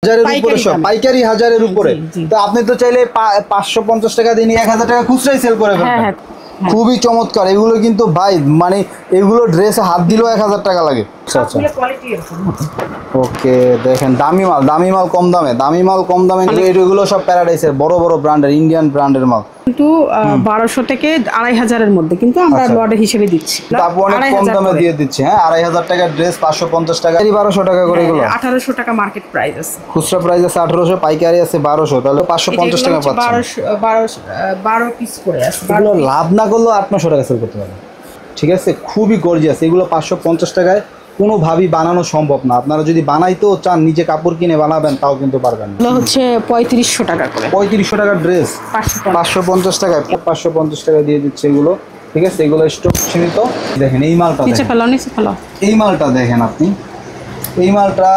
হাজারের উপরে সব পাইকারি, হাজারের উপরে। তো আপনি তো চাইলে 550 টাকা দিয়ে 1000 টাকা খুচরাই সেল করে ফেলবেন। খুবই চমৎকার এগুলো কিন্তু ভাই, মানে এগুলো ড্রেসে হাত দিলেও 1000 টাকা লাগে। ওকে, দেখেন দামি মাল, দামি মাল কম দামে, দামি মাল কম দামে। এগুলো সব প্যারাডাইসের বড় বড় ব্র্যান্ডের, ইন্ডিয়ান ব্র্যান্ডের মাল, কিন্তু 1200 থেকে 2500 এর মধ্যে, কিন্তু আমরা লটের হিসেবে দিচ্ছি। আপু অনেক কম দামে দিয়ে দিচ্ছে। হ্যাঁ, 2500 টাকার ড্রেস 550 টাকা, 1200 টাকা করে। এগুলো 1800 টাকা মার্কেট প্রাইস আছে, খুচরা প্রাইস আছে 1800, পাইকারি আছে 1200, তাহলে 550 টাকা পাচ্ছেন। 12 পিস করে আছে। এগুলো লাভ না করলেও 800 টাকা সেল করতে পারবেন। ঠিক আছে, খুবই গর্জিয়াস। এগুলো 550 টাকায় কোনোভাবেই বানানো সম্ভব না। আপনারা যদি বানাইতেও চান, নিজে কাপড় কিনে বানাবেন, তাও কিন্তু পারবেন না। এগুলো হচ্ছে 3500 টাকা করে। 3500 টাকার ড্রেস 550 টাকায়, 550 টাকা দিয়ে দিচ্ছে এগুলো। ঠিক আছে, এগুলো স্টক সীমিত। দেখেন এই মালটা, নিচে ফেলো, নিচে ফেলো। এই মালটা দেখেন আপনি, এই মালটা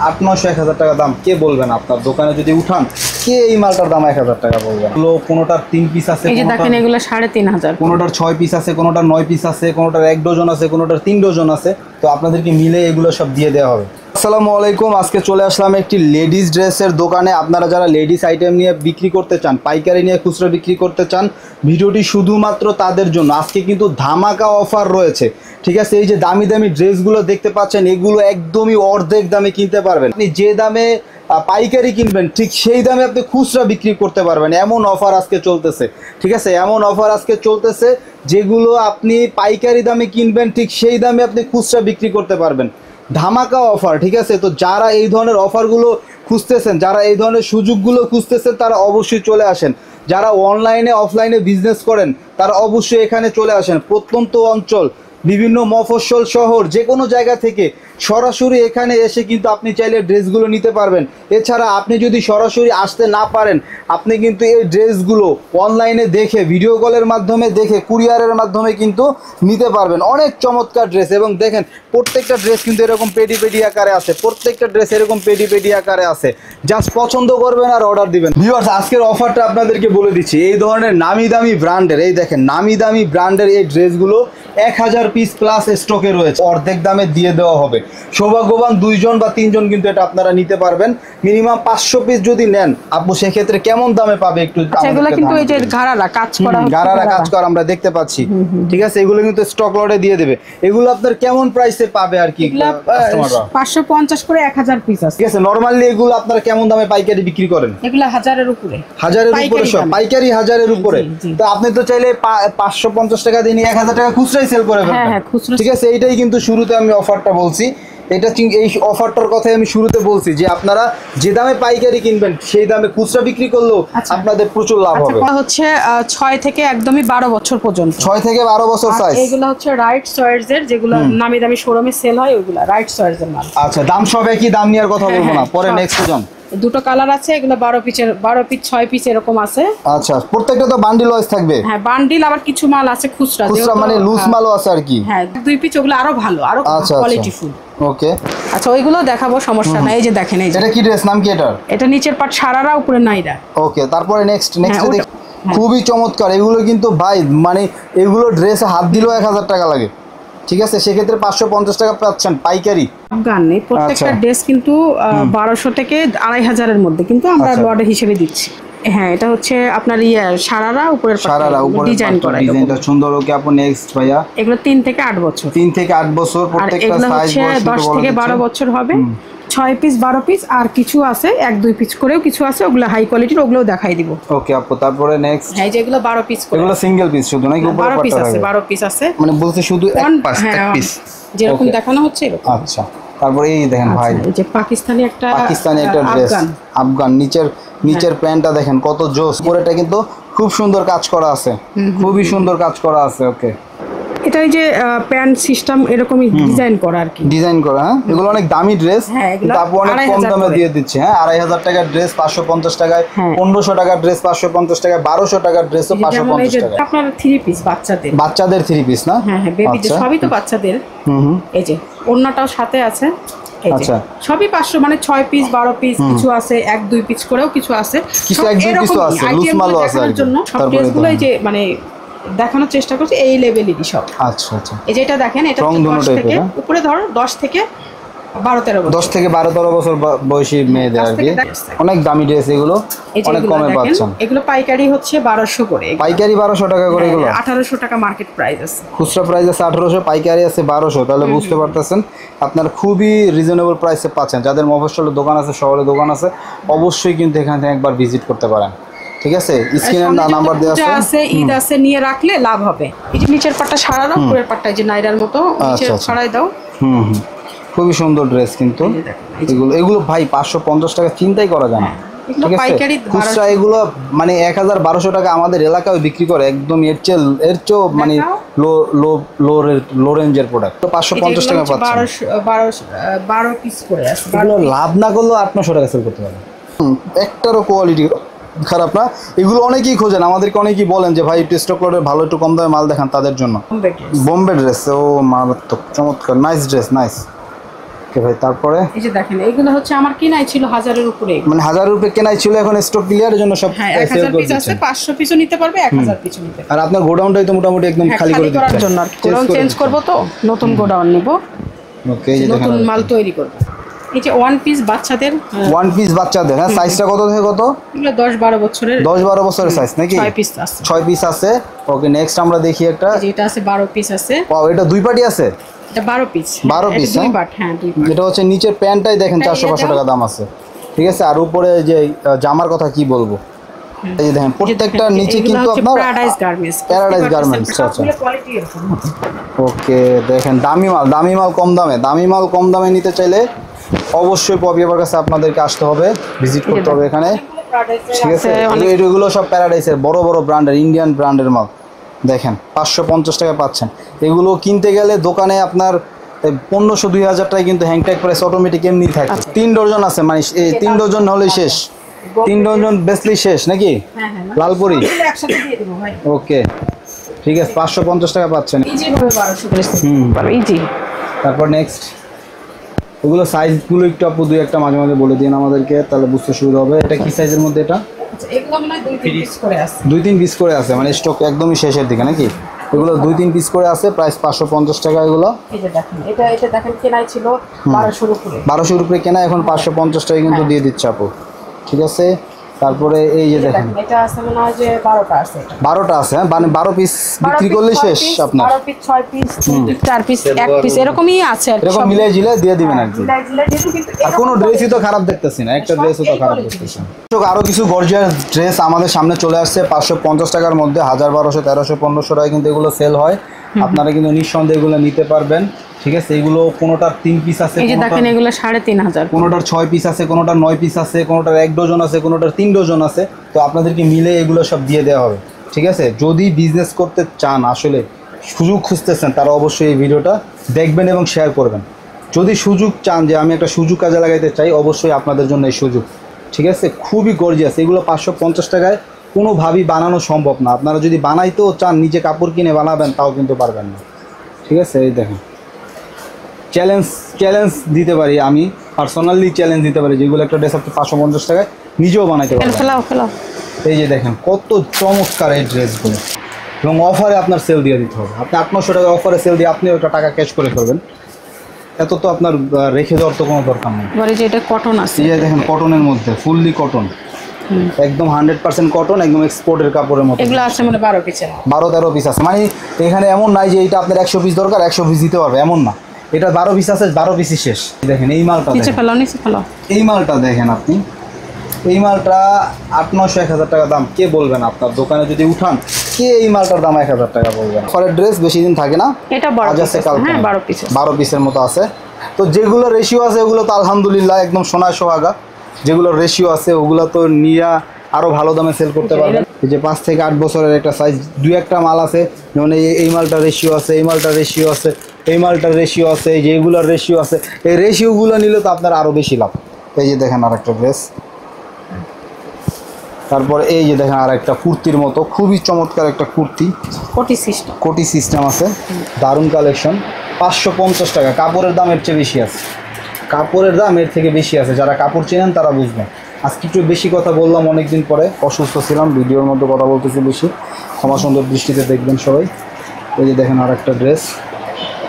800-1000 টাকা দাম। কে বলবেন আপনার দোকানে যদি উঠান, কে এই মালটার দাম 1000 টাকা বলবেন? এগুলো কোনোটার 3 পিস আছে, এই যে দেখেন এগুলো 3500, কোনোটার 6 পিস আছে, কোনোটার 9 পিস আছে, কোনোটার 1 ডজন আছে, কোনোটার 3 ডজন আছে। তো আপনাদেরকে মিলে এগুলো সব দিয়ে দেওয়া হবে। আসসালামু আলাইকুম, আজকে চলে আসলাম একটি লেডিস ড্রেসের দোকানে। আপনারা যারা লেডিস আইটেম নিয়ে বিক্রি করতে চান, পাইকারি নিয়ে খুচরা বিক্রি করতে চান, ভিডিওটি শুধুমাত্র তাদের জন্য। আজকে কিন্তু ধামাকা অফার রয়েছে। ঠিক আছে, এই যে দামি দামি ড্রেসগুলো দেখতে পাচ্ছেন, এগুলো একদমই অর্ধেক দামে কিনতে পারবেন। আপনি যে দামে পাইকারি কিনবেন, ঠিক সেই দামে আপনি খুচরা বিক্রি করতে পারবেন। এমন অফার আজকে চলতেছে। ঠিক আছে, এমন অফার আজকে চলতেছে, যেগুলো আপনি পাইকারি দামে কিনবেন, ঠিক সেই দামে আপনি খুচরা বিক্রি করতে পারবেন। ধামাকা অফার। ঠিক আছে, তো যারা এই ধরনের অফারগুলো খুঁজতেছেন, যারা এই ধরনের সুযোগগুলো খুঁজতেছেন, তারা অবশ্যই চলে আসেন। যারা অনলাইনে অফলাইনে বিজনেস করেন, তারা অবশ্যই এখানে চলে আসেন। প্রত্যন্ত অঞ্চল, বিভিন্ন মফস্বল শহর, যে কোনো জায়গা থেকে সরাসরি এখানে এসে কিন্তু আপনি চাইলে ড্রেসগুলো নিতে পারবেন। এছাড়া আপনি যদি সরাসরি আসতে না পারেন, আপনি কিন্তু এই ড্রেসগুলো অনলাইনে দেখে, ভিডিও কলের মাধ্যমে দেখে, কুরিয়ারের মাধ্যমে কিন্তু নিতে পারবেন। অনেক চমৎকার ড্রেস। এবং দেখেন প্রত্যেকটা ড্রেস কিন্তু এরকম পেডি পেডি আকারে আছে, প্রত্যেকটা ড্রেস এরকম পেডি পেডি আকারে আছে। জাস্ট পছন্দ করবেন আর অর্ডার দিবেন। ভিউয়ার্স, আজকের অফারটা আপনাদেরকে বলে দিচ্ছি। এই ধরনের নামি দামি ব্র্যান্ডের, এই দেখেন নামি দামি ব্র্যান্ডের এই ড্রেসগুলো 1000 পিস প্লাস স্টকে রয়েছে, অর্ধেক দামে দিয়ে দেওয়া হবে। সৌভাগ্যবান 2 জন বা 3 জন কিন্তু এটা আপনারা নিতে পারবেন। মিনিমাম 500 পিস যদি নেন, আপু সেক্ষেত্রে কেমন দামে পাবে একটু? এগুলো কিন্তু এই যে ঘাড়ারা কাজ করা, ঘাড়ারা কাজ করা আমরা দেখতে পাচ্ছি। ঠিক আছে, এগুলো কিন্তু স্টক লটে দিয়ে দেবে। এগুলো আপনার কেমন প্রাইসে পাবে আর কি? 550 করে 1000 পিস আছে। ঠিক আছে, নরমালি এগুলো আপনারা কেমন দামে পাইকারি বিক্রি করেন? এগুলো 1000 এর উপরে, 1000 এর উপরে সব পাইকারি, 1000 এর উপরে। তো আপনি তো চাইলে 550 টাকা দিয়ে 1000 টাকা খুচরাই সেল করে ফেলবেন। ঠিক আছে, এইটাই কিন্তু শুরুতে আমি অফারটা বলছি। এটা এই অফারটার কথাই আমি শুরুতে বলছি যে আপনারা যে দামে পাইকারি কিনবেন, সেই দামে খুচরা বিক্রি করলেও আপনাদের প্রচুর লাভ হবে। হচ্ছে 6 থেকে একদমই 12 বছর পর্যন্ত, 6 থেকে 12 বছর সাইজ। এগুলো হচ্ছে রাইট চয়েস এর, যেগুলো নামি দামি শোরুমে সেল হয়, ওইগুলো রাইট চয়েস এর মাল। আচ্ছা, দাম সব একই, দাম নিয়ে আর কথা বলবো না, পরে নেক্সট জন। দুটো কালার আছে, এগুলো 12 পিস 6 পিস এরকম আছে। আচ্ছা, প্রত্যেকটা তো বান্ডিল ওয়াইজ থাকবে? হ্যাঁ, বান্ডিল, আবার কিছু মাল আছে খুচরা, খুচরা মানে লুজ মালও আছে আর কি। হ্যাঁ, 2 পিস ওগুলো আরো ভালো, আরো কোয়ালিটি ফুল। ওকে, আচ্ছা, ওইগুলো দেখাবো, সমস্যা নাই। এই যে দেখেন, এই যে এটা কি ড্রেস, নাম কি এটার? এটা নিচের পাট সারারা, উপরে নাইরা। ওকে, তারপরে নেক্সট দেখি। খুবই চমৎকার এগুলো কিন্তু ভাই, মানে এগুলো ড্রেসে হাত দিলেও 1000 টাকা লাগে। ঠিক আছে, সেক্ষেত্রে 550 টাকা পাচ্ছেন পাইকারি। আফগান নেই, প্রত্যেকটা ড্রেস কিন্তু 1200 থেকে 2500 এর মধ্যে, কিন্তু আমরা লটের হিসেবে দিচ্ছি। হ্যাঁ, এটা হচ্ছে আপনার সারারা, উপরের সারারা উপরে ডিজাইন করা, ডিজাইনটা সুন্দর। ওকে আপু, নেক্সট ভাইয়া। এগুলো 3 থেকে 8 বছর, 3 থেকে 8 বছর, প্রত্যেকটা সাইজ 10 থেকে 12 বছর হবে। 6 পিস 12 পিস, আর কিছু আছে 1-2 পিস করেও কিছু আছে, ওগুলো হাই কোয়ালিটির, ওগুলোও দেখাই দিব। ওকে আপু, তারপরে নেক্সট। হ্যাঁ, যেগুলো 12 পিস করে, এগুলো সিঙ্গেল পিস শুধু নাকি উপরে 12 পিস আছে? 12 পিস আছে, মানে বলতে শুধু এক পিস যেরকম দেখানো হচ্ছে এরকম। আচ্ছা, তারপরে এই দেখেন ভাই, এই যে পাকিস্তানি একটা ড্রেস, আফগান। নিচের প্যান্টটা দেখেন কত জোস, উপরেটা কিন্তু খুব সুন্দর কাজ করা আছে, খুবই সুন্দর কাজ করা আছে। ওকে, এটা এই যে প্যান্ট সিস্টেম এরকমই ডিজাইন করা আর কি, ডিজাইন করা। হ্যাঁ, এগুলো অনেক দামি ড্রেস, কিন্তু আপু অনেক কম দামে দিয়ে দিচ্ছে। হ্যাঁ, 2500 টাকার ড্রেস 550 টাকায়, 1500 টাকার ড্রেস 550 টাকায়, 1200 টাকার ড্রেসও 550 টাকা। আপনার 3 পিস বাচ্চাদের 3 পিস না? হ্যাঁ হ্যাঁ, বেবিদের সবই তো বাচ্চাদের। এই যে ওন্নাটাও সাথে আছে। আচ্ছা, সবই 500, মানে 6 পিস 12 পিস, কিছু আছে 1-2 পিস করেও কিছু আছে, কিছু 1-2 পিসও আছে, লুজ মালও আছে আর জন্য। সব ড্রেসগুলো এই যে মানে দেখানোর চেষ্টা করছি এই লেভেলেরই সব। আচ্ছা আচ্ছা, এই যে এটা দেখেন, এটা 10 থেকে উপরে, ধরো 10 থেকে 12-13 বছর। 10 থেকে 12-13 বছর বয়সী মেয়েদের আর কি। অনেক দামি ড্রেস এগুলো, অনেক কমে পাচ্ছেন। এগুলো পাইকারি হচ্ছে 1200 করে। পাইকারি 1200 টাকা করে এগুলো? 1800 টাকা মার্কেট প্রাইস আছে। খুচরা প্রাইস আছে 1800, পাইকারি আছে 1200। তাহলে বুঝতে পারতেছেন আপনার খুবই রিজনেবল প্রাইসে পাচ্ছেন। যাদের মফস্বলে দোকান আছে, শহরে দোকান আছে, অবশ্যই কিন্তু এখান থেকে একবার ভিজিট করতে পারেন। ঠিক আছে, স্ক্রিনে নাম্বার দেওয়া আছে, ঈদ আছে, নিয়ে রাখলে লাভ হবে। এই যে নিচের পাটটা সারানো, উপরের পাটটা যে নাইরার মতো নিচে ছড়াই দাও। খুবই সুন্দর ড্রেস কিন্তু এগুলো ভাই 550 টাকা চিন্তাই করা যায় না। ঠিক আছে, খুচরা এগুলো মানে 1000-1200 টাকা আমাদের এলাকায় বিক্রি করে, একদম এর চেয়েও মানে লো রেঞ্জের প্রোডাক্ট। তো 550 টাকা পাচ্ছেন। 12 পিস করে আছে। এগুলো লাভ না করলেও 800 টাকা সেল করতে পারবেন। একটারও কোয়ালিটি খারাপ না। এগুলো অনেকেই খোঁজেন, আমাদেরকে অনেকেই বলেন যে ভাই একটু স্টক লটের ভালো একটু কম দামে মাল দেখান, তাদের জন্য বোম্বে ড্রেস। ও মারাত্মক চমৎকার, নাইস ড্রেস, নাইস। ওকে ভাই, তারপরে এই যে দেখেন এগুলো হচ্ছে আমার কেনাই ছিল 1000-এর উপরে, মানে 1000-এর উপরে কেনাই ছিল, এখন স্টক ক্লিয়ারের জন্য সব সেল 1000 পিস আছে, 500 পিসও নিতে পারবে, 1000 পিসও নিতে পারবে। আর আপনার গোডাউনটাই তো মোটামুটি একদম খালি করে দিচ্ছেন জন্য, গোডাউন চেঞ্জ করব, তো নতুন গোডাউন নিব। ওকে, এই যে নতুন মাল তৈরি করব। এই যে ওয়ান পিস বাচ্চাদের, হ্যাঁ, সাইজটা কত থেকে কত? এগুলো 10-12 বছরের, 10-12 বছরের সাইজ নাকি? 6 পিস আছে, 6 পিস আছে। ওকে, নেক্সট আমরা দেখি একটা, এটা আছে 12 পিস আছে। ওয়াও, এটা দুই পাটি আছে, এটা 12 পিস, 12 পিস, দুই পাট, হ্যাঁ দুই পাট। এটা হচ্ছে নিচের প্যান্টটাই দেখেন 400-500 টাকা দাম আছে। ঠিক আছে, আর উপরে যে জামার কথা কি বলবো, এই যে দেখেন প্রত্যেকটা নিচে কিন্তু আপনার প্যারাডাইস গার্মেন্টস। আচ্ছা, ওকে, দেখেন দামি মাল কম দামে নিতে চাইলে অবশ্যই পপি আপার কাছে আপনাদেরকে আসতে হবে, ভিজিট করতে হবে এখানে। ঠিক আছে, এগুলো সব প্যারাডাইসের বড় বড় ব্র্যান্ডের, ইন্ডিয়ান ব্র্যান্ডের মাল। দেখেন 550 টাকা পাচ্ছেন। এগুলো কিনতে গেলে দোকানে আপনার 1500-2000 টাকায় কিন্তু হ্যাংট্যাগ প্রাইস অটোমেটিক এমনি থাকে। 3 ডজন আছে, মানে এই 3 ডজন হলেই শেষ, 3 ডজন বেসলি শেষ নাকি? লালপুরি একসাথে দিয়ে দেব ভাই। ওকে, ঠিক আছে, 550 টাকা পাচ্ছেন। ইজি ভাবে 1200 করে ইজি। তারপর নেক্সট, এগুলো সাইজগুলো একটু আপু দুই একটা মাঝে মাঝে বলে দিন আমাদেরকে, তাহলে বুঝতে সুবিধা হবে। এটা কি সাইজের মধ্যে? এটা এগুলো মানে 2-3 পিস করে আছে, 2-3 পিস করে আছে, মানে স্টক একদমই শেষের দিকে নাকি? এগুলো 2-3 পিস করে আছে, প্রাইস 550 টাকা এগুলো। এই যে দেখেন, এটা দেখেন কেনাই ছিল 1200-এর উপরে, 1200-এর উপরে কেনা, এখন 550 টাকা কিন্তু দিয়ে দিচ্ছে আপু। ঠিক আছে, তারপরে এই যে দেখেন এটা আছে মনে হয় যে 12টা আছে, 12টা আছে, হ্যাঁ, মানে 12 পিস বিক্রি করলে শেষ আপনার। 12 পিস, 6 পিস, 4 পিস, 1 পিস এরকমই আছে, এরকম মিলাই ঝিলাই দিয়ে দিবেন আর কি। আর কোনো ড্রেসই তো খারাপ দেখতেছি না, একটা ড্রেসও তো খারাপ দেখতেছি না। আরো কিছু গর্জিয়াস ড্রেস আমাদের সামনে চলে আসছে 550 টাকার মধ্যে, 1000, 1200, 1300, 1500 টাকায় কিন্তু এগুলো সেল হয়। আপনারা কিন্তু নিঃসন্দেহে এগুলো নিতে পারবেন। ঠিক আছে, এগুলো কোনোটার 3 পিস আছে, এই যে দেখেন এগুলো 3500, কোনোটার 6 পিস আছে, কোনোটার 9 পিস আছে, কোনোটার 1 ডজন আছে, কোনোটার 3 ডজন আছে। তো আপনাদেরকে মিলে এগুলো সব দিয়ে দেওয়া হবে। ঠিক আছে, যদি বিজনেস করতে চান, আসলে সুযোগ খুঁজতেছেন, তারা অবশ্যই এই ভিডিওটা দেখবেন এবং শেয়ার করবেন। যদি সুযোগ চান যে আমি একটা সুযোগ কাজে লাগাইতে চাই, অবশ্যই আপনাদের জন্য এই সুযোগ। ঠিক আছে, খুবই গর্জিয়াস। এগুলো 550 টাকায় কোনোভাবেই বানানো সম্ভব না। আপনারা যদি বানাইতেও চান, নিজে কাপড় কিনে বানাবেন, তাও কিন্তু পারবেন না। ঠিক আছে, এই দেখেন চ্যালেঞ্জ দিতে পারি, আমি পার্সোনালি চ্যালেঞ্জ দিতে পারি, যেগুলো একটা ড্রেস আপনি 550 টাকায় নিজেও বানাইতে পারবেন। এই যে দেখেন কত চমৎকার এই ড্রেসগুলো, এবং অফারে আপনার সেল দিয়ে দিতে হবে। আপনি 800 টাকা অফারে সেল দিয়ে আপনি ওটা টাকা ক্যাশ করে করবেন, এত তো আপনার রেখে দেওয়ার তো কোনো দরকার নেই। যে এটা কটন আছে, এই যে দেখেন কটনের মধ্যে, ফুললি কটন, একদম 100% কটন, একদম এক্সপোর্টের কাপড়ের মতো। এগুলো আছে মানে 12 পিস, 12-13 পিস আছে। মানে এখানে এমন নাই যে এটা আপনার 100 পিস দরকার 100 পিস দিতে পারবে, এমন না। এটা 12 পিস আছে, 12 পিসই শেষ। দেখেন এই মালটা, এই মালটা দেখেন আপনি, এই মালটা 800-1000 টাকা দাম। কে বলবেন আপনার দোকানে যদি উঠান, কে এই মালটার দাম 1000 টাকা বলবেন? ফরের ড্রেস বেশি দিন থাকে না, এটা 12 পিসের মতো আছে। তো যেগুলো রেশিও আছে ওগুলো তো আলহামদুলিল্লাহ একদম সোনায় সোহাগা। যেগুলো রেশিও আছে ওগুলো তো নিয়ে আরও ভালো দামে সেল করতে পারবেন। এই যে 5 থেকে 8 বছরের একটা সাইজ, 2-1টা মাল আছে, যেমন এই মালটার রেশিও আছে, এই মালটার রেশিও আছে, এই মালটার রেশিও আছে, এই যে এগুলোর রেশিও আছে। এই রেশিওগুলো নিলে তো আপনার আরও বেশি লাভ। এই যে দেখেন আরেকটা ড্রেস, তারপর এই যে দেখেন আরেকটা কুর্তির মতো, খুবই চমৎকার একটা কুর্তি, কোটি সিস্টেম আছে, দারুণ কালেকশন। 550 টাকা। কাপড়ের দাম এর চেয়ে বেশি আছে, কাপড়ের দাম এর থেকে বেশি আছে। যারা কাপড় চেনেন তারা বুঝবেন। আজকে একটু বেশি কথা বললাম, অনেকদিন পরে, অসুস্থ ছিলাম, ভিডিওর মধ্যে কথা বলতেছি বেশি, ক্ষমা সুন্দর দৃষ্টিতে দেখবেন সবাই। এই যে দেখেন আর একটা ড্রেস,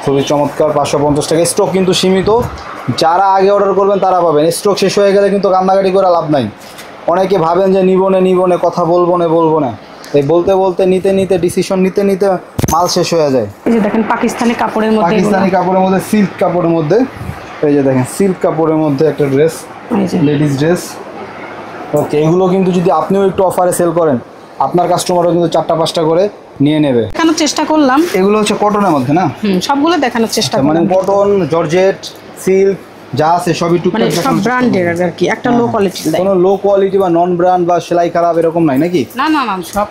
খুবই চমৎকার, 550 টাকা। স্টক কিন্তু সীমিত, যারা আগে অর্ডার করবেন তারা পাবেন। স্টক শেষ হয়ে গেলে কিন্তু কান্নাকাটি করে লাভ নাই। অনেকে ভাবেন যে নিব না কথা বলবো না, এই বলতে বলতে নিতে ডিসিশন নিতে মাল শেষ হয়ে যায়। এই যে দেখেন পাকিস্তানি কাপড়ের মধ্যে, সিল্ক কাপড়ের মধ্যে, এই যে দেখেন সিল্ক কাপড়ের মধ্যে একটা ড্রেস, লেডিস ড্রেস। ওকে, এগুলো কিন্তু যদি আপনিও একটু অফারে সেল করেন, আপনার কাস্টমারও কিন্তু 4টা-5টা করে নিয়ে নেবে। দেখানোর চেষ্টা করলাম, এগুলো হচ্ছে কটনের মধ্যে না? সবগুলো দেখানোর চেষ্টা মানে করলাম। কটন, জর্জেট, সিল্ক যা আছে সবই টুকটাক মানে সব ব্র্যান্ডের আর কি, একটা লো কোয়ালিটি দেয়। কোনো লো কোয়ালিটি বা নন ব্র্যান্ড বা সেলাই খারাপ এরকম নাই নাকি? না, সব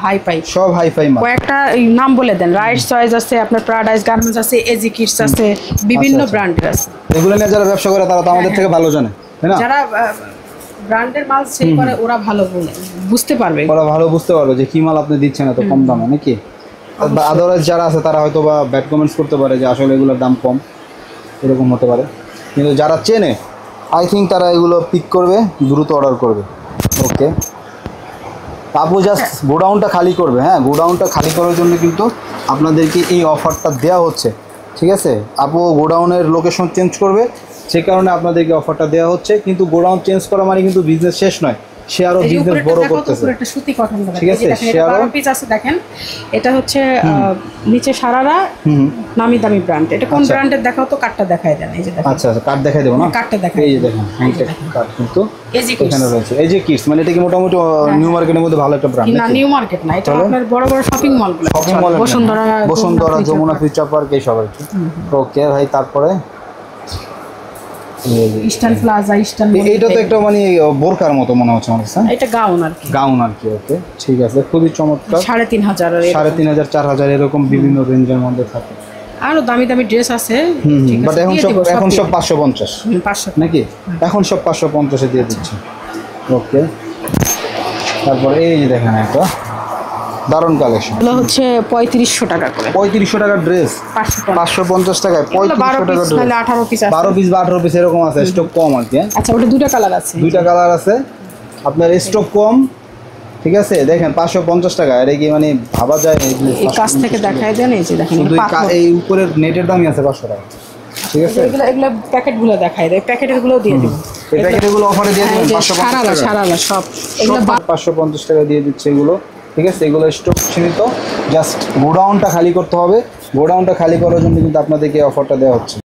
হাই ফাই, সব হাই ফাই মাল। কয়েকটা নাম বলে দেন, রাইট চয়েস আছে, আপনার প্যারাডাইস গার্মেন্টস আছে, এজি কিডস আছে, বিভিন্ন ব্র্যান্ডের আছে। এগুলো নিয়ে যারা ব্যবসা করে তারা তো আমাদের থেকে ভালো জানে, তাই না? যারা ব্র্যান্ডের মাল সেল করে ওরা ভালো বুঝতে পারবে, ওরা ভালো বুঝতে পারবে যে কি মাল আপনি দিচ্ছেন এত কম দামে নাকি। আদারওয়াইজ যারা আছে তারা হয়তো বা ব্যাড কমেন্টস করতে পারে যে আসলে এগুলোর দাম কম, এরকম হতে পারে। কিন্তু যারা চেনে, আই থিঙ্ক তারা এগুলো পিক করবে, দ্রুত অর্ডার করবে। ওকে, আপু জাস্ট গোডাউনটা খালি করবে। হ্যাঁ, গোডাউনটা খালি করার জন্য কিন্তু আপনাদেরকে এই অফারটা দেওয়া হচ্ছে, ঠিক আছে? আপু গোডাউনের লোকেশন চেঞ্জ করবে, সে কারণে আপনাদেরকে অফারটা দেওয়া হচ্ছে। কিন্তু গোডাউন চেঞ্জ করা মানে কিন্তু বিজনেস শেষ নয়, সে আরো বিজনেস বড় করতেছে। একটা সুতি কটন, ঠিক আছে, সে আরো পিস আছে দেখেন। এটা হচ্ছে নিচে সারারা, নামি দামি ব্র্যান্ড। এটা কোন ব্র্যান্ডের দেখাও তো, কার্ডটা দেখায় দেন। এই যে দেখেন, আচ্ছা কার্ড দেখাই দেবো না? কার্ডটা দেখাই, এই যে দেখেন হ্যান্ডটেক কার্ড কিন্তু এখানে রয়েছে। এই যে কিডস, মানে এটা কি মোটামুটি নিউ মার্কেটের মধ্যে ভালো একটা ব্র্যান্ড? না, নিউ মার্কেট না, এটা আপনার বড় শপিং মলগুলো, বসুন্ধরা, যমুনা ফিউচার পার্ক, এই সব আর কি। ওকে ভাই, তারপরে ইস্টার্ন প্লাজা, ইস্টার্ন, এইটা তো একটা মানে বোরকার মতো মনে হচ্ছে আমার কাছে। এটা গাউন আর কি। ওকে, ঠিক আছে, খুবই চমৎকার। 3500, 3500, 4000 এরকম বিভিন্ন রেঞ্জের মধ্যে থাকে। আরো দামি ড্রেস আছে, বাট এখন সব 550 নাকি? এখন সব 550 দিয়ে দিচ্ছে। ওকে, তারপর এই যে দেখেন একটা দারুণ কালেকশন, এগুলো হচ্ছে 3500 টাকা করে। 3500 টাকার ড্রেস, 550 টাকায় 3500 টাকার ড্রেস। 18 পিস আছে, 12 পিস বা 18 পিস এরকম আছে, স্টক কম আর কি। আচ্ছা, ওটা দুটো কালার আছে, আপনার স্টক কম, ঠিক আছে? দেখেন 550 টাকা, এটা কি মানে ভাবা যায়? এই কাছ থেকে দেখায় দেন, এই যে দেখেন, এই উপরের নেটের দামই আছে 500 টাকা, ঠিক আছে? এগুলো প্যাকেটগুলো দেখায় দেয়, প্যাকেটের গুলো দিয়ে দিব, এই প্যাকেটগুলো অফারে দিয়ে দিবেন 550 টাকা, সারালা সব এগুলো 550 টাকা দিয়ে দিচ্ছে এগুলো, ঠিক আছে? এগুলো স্টক সীমিত, জাস্ট গোডাউনটা খালি করতে হবে। গোডাউনটা খালি করার জন্য কিন্তু আপনাদেরকে অফারটা দেওয়া হচ্ছে।